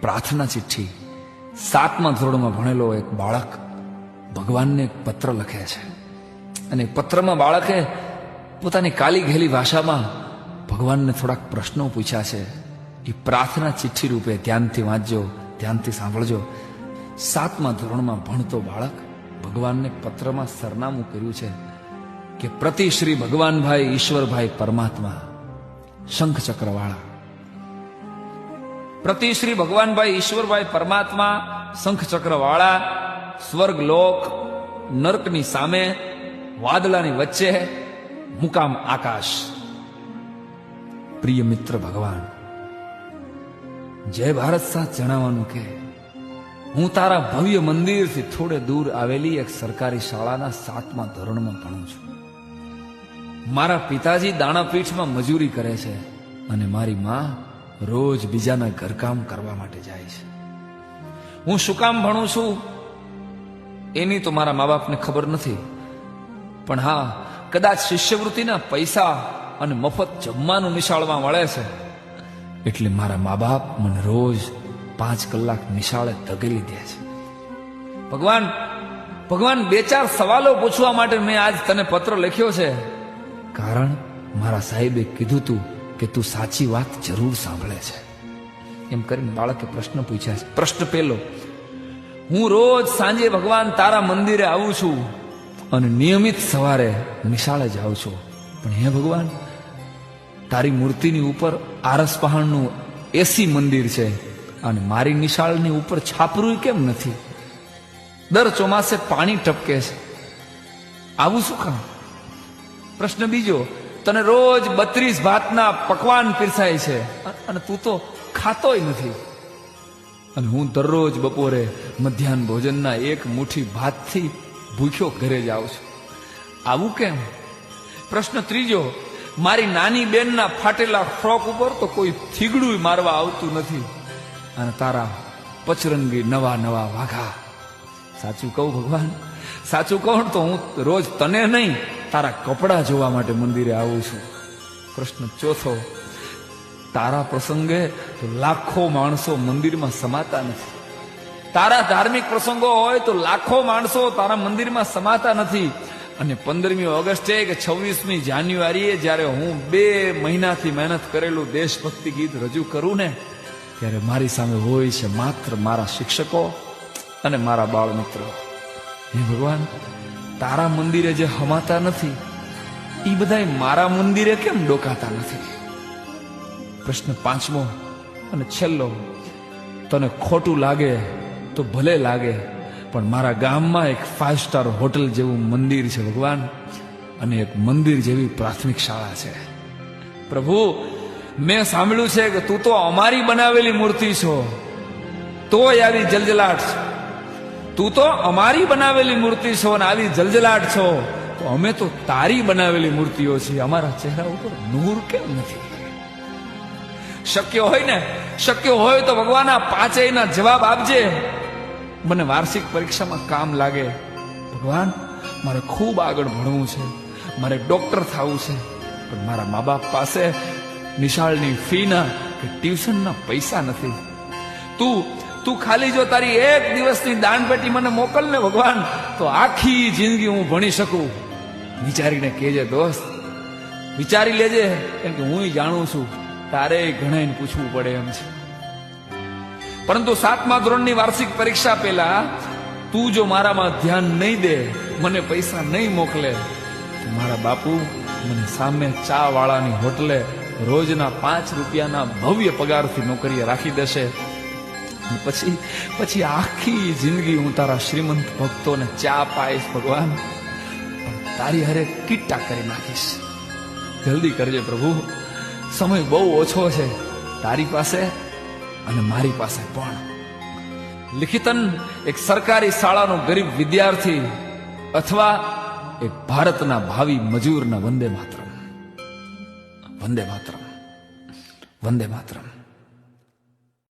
પ્રાર્થના ચિઠ્ઠી 7મા ધોરણમાં ભણેલો એક બાળક ભગવાનને એક પત્ર લખે છે અને પત્રમાં બાળકે પોતાની કાલી ઘેલી ભાષામાં ભગવાનને થોડાક પ્રશ્નો પૂછ્યા છે. એ પ્રાર્થના ચિઠ્ઠી રૂપે ધ્યાનથી વાંચજો, ધ્યાનથી સાંભળજો. 7મા ધોરણમાં ભણતો બાળક ભગવાનને પત્રમાં સરનામું કર્યું છે કે પ્રતિ શ્રી ભગવાનભાઈ ઈશ્વરભાઈ પરમાત્મા, શંખ ચક્રવાળા. પ્રતિ શ્રી ભગવાનભાઈ ઈશ્વરભાઈ પરમાત્મા, શંખ ચક્રવાળા, સ્વર્ગ લોક, નર્કની સામે, વાદળાની વચ્ચે, મુકામ આકાશ. પ્રિય મિત્ર ભગવાન, જય ભારત સાથ જણાવવાનું કે હું તારા ભવ્ય મંદિરથી થોડે દૂર આવેલી એક સરકારી શાળાના 7મા ધોરણમાં ભણું છું. મારા પિતાજી દાણાપીઠમાં મજૂરી કરે છે અને મારી માં રોજ બીજાના ઘરકામ કરવા માટે જાય છે. હું શું કામ ભણું છું એની તો મારા મા બાપને ખબર નથી, પણ હા, કદાચ શિષ્યવૃત્તિના પૈસા અને મફત જમવાનું નિશાળમાં મળે છે એટલે મારા મા બાપ મને રોજ 5 કલાક નિશાળે ધકેલી દે છે. ભગવાન, 2-4 સવાલો પૂછવા માટે મેં આજ તને પત્ર લખ્યો છે, કારણ મારા સાહેબે કીધું તું કે તું સાચી વાત જરૂર સાંભળે છે. એમ કરીને બાળકે પ્રશ્ન પૂછ્યા છે. પ્રશ્ન પહેલો: હું રોજ સાંજે ભગવાન તારા મંદિરે આવું છું અને નિયમિત સવારે નિશાળે જાઉં છું, પણ હે ભગવાન, તારી મૂર્તિની ઉપર આરસ પહાણનું એસી મંદિર છે અને મારી નિશાળની ઉપર છાપરું કેમ નથી? દર ચોમાસે પાણી ટપકે છે, આવું શું કામ? પ્રશ્ન બીજો: તને રોજ 32 ભાતના પકવાન પીરસાય છે અને તું તો ખાતોય નથી, અને હું દરરોજ બપોરે મધ્યાહન ભોજનના 1 મુઠ્ઠી ભાતથી ભૂખ્યો ઘરે જાઉં છું, આવું કેમ? પ્રશ્ન ત્રીજો: મારી નાની બેનના ફાટેલા ફ્રોક ઉપર તો કોઈ થીગડું મારવા આવતું નથી અને તારા પચરંગી નવા નવા વાઘા. સાચું કહું ભગવાન, સાચું કહું તો હું રોજ તને નહીં, તારા કપડાં જોવા માટે મંદિરે આવું છું. પ્રશ્ન ચોથો: તારા પ્રસંગે તો લાખો માણસો મંદિરમાં સમાતા નથી. તારા ધાર્મિક પ્રસંગો હોય તો લાખો માણસો તારા મંદિરમાં સમાતા નથી, અને 15મી ઓગસ્ટે કે 26મી જાન્યુઆરીએ જ્યારે હું 2 મહિનાથી મહેનત કરેલું દેશભક્તિ ગીત રજૂ કરું ને, ત્યારે મારી સામે હોય છે માત્ર મારા શિક્ષકો અને મારા બાળ મિત્રો. હે ભગવાન, તારા મંદિરે જે હમાતા નથી એ બધાય મારા મંદિરે કેમ ડોકાતા નથી? પ્રશ્ન 5મો અને છેલ્લો: તને ખોટું લાગે તો ભલે લાગે, પણ મારા ગામમાં એક 5 સ્ટાર હોટલ જેવું મંદિર છે ભગવાન, અને એક મંદિર જેવી પ્રાથમિક શાળા છે. પ્રભુ, મેં સાંભળ્યું છે કે તું તો અમારી બનાવેલી મૂર્તિ છો, તોય આવી જલજલાટ છે. તું તો અમારી બનાવેલી મૂર્તિ છો અને આવી જલજલાટ છો, તો અમે તો તારી બનાવેલી મૂર્તિઓ છીએ, અમારા ચહેરા ઉપર નૂર કેમ નથી? શક્ય હોય તો ભગવાન આ 5 જવાબ આપજે, મને વાર્ષિક પરીક્ષામાં કામ લાગે. ભગવાન, મારે ખૂબ આગળ ભણવું છે, મારે ડોક્ટર થવું છે, પણ મારા મા બાપ પાસે નિશાળની ફીના કે ટ્યુશનના પૈસા નથી. તું ખાલી જો તારી 1 દિવસની દાનપેટી મને મોકલ ને ભગવાન, તો આખી જિંદગી હું ભણી શકું. વિચારીને કહેજે દોસ્ત, વિચારી લેજે, કેમ કે હું જાણું છું તારે ઘણાને પૂછવું પડે એમ છે. પરંતુ 7મા ધોરણની વાર્ષિક પરીક્ષા પહેલા તું જો મારામાં ધ્યાન નહીં દે, મને પૈસા નહીં મોકલે, તો મારા બાપુ મને સામે ચા વાળાની હોટલે રોજના 5 રૂપિયાના ભવ્ય પગારથી નોકરીએ રાખી દેશે. પછી આખી જિંદગી હું તારા શ્રીમંત ભક્તોને ચા પાઈશ ભગવાન, પણ તારી હારે કીટા કરી નાખીશ. જલ્દી કરજે પ્રભુ, સમય બહુ ઓછો છે તારી પાસે અને મારી પાસે પણ. લિખિતન એક સરકારી શાળાનો ગરીબ વિદ્યાર્થી અથવા એક ભારતના ભાવિ મજૂરના વંદે માતરમ, વંદે માતરમ, વંદે માતરમ.